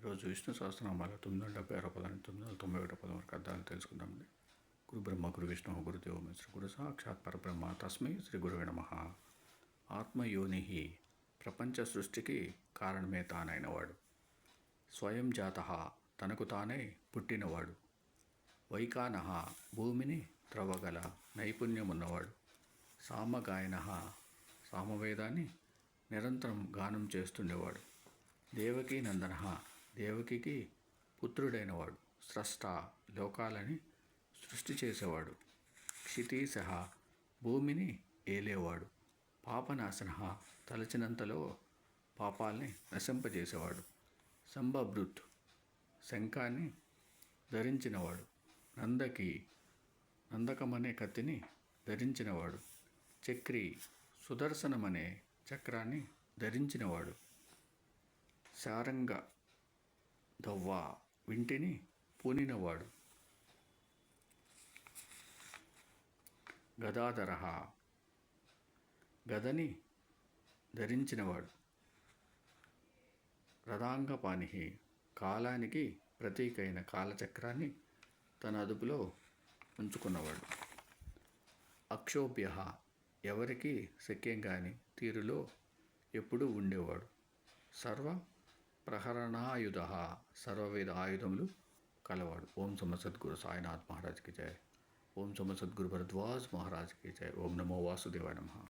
ఈరోజు విష్ణు సహస్రనామాలు 976 పదాన్ని 991 పదం వరకు అర్థాలు తెలుసుకుందామండి. గురు బ్రహ్మ గురు విష్ణు గురుదేవ మహేశ్వర గురు సాక్షాత్ పరబ్రహ్మ తస్మై శ్రీ గురువే నమః. ఆత్మయోని ప్రపంచ సృష్టికి కారణమే తానైనవాడు. స్వయం జాత తనకు తానే పుట్టినవాడు. వైకాన భూమిని త్రవ్వగల నైపుణ్యమున్నవాడు. సామగాయన సామవేదాన్ని నిరంతరం గానం చేస్తుండేవాడు. దేవకీ నందన దేవకికి పుత్రుడైనవాడు. స్రష్ట లోకాలని సృష్టి చేసేవాడు. క్షితీశ భూమిని ఏలేవాడు. పాపనాశన తలచినంతలో పాపాల్ని నశింపజేసేవాడు. సంభభృత్ శంఖాన్ని ధరించినవాడు. నందకమనే కత్తిని ధరించినవాడు. చక్రి సుదర్శనమనే చక్రాన్ని ధరించినవాడు. శారంగ దవ్వ వింటిని పూనినవాడు. గదాధర గదని ధరించినవాడు. రథాంగపాణి కాలానికి ప్రతీకైన కాలచక్రాన్ని తన అదుపులో ఉంచుకున్నవాడు. అక్షోభ్య ఎవరికి శక్యం కాని తీరులో ఎప్పుడూ ఉండేవాడు. సర్వ ప్రహరణాయుధ సర్వవేద ఆయుధములు కలవాడు. ఓం సమ సద్గురు సాయినాథ్ మహారాజ్కి జయ. ఓం సమ సద్గురు భరద్వాజ్ మహారాజ్కి జయ. ఓం నమో వాసుదేవాయ నమః.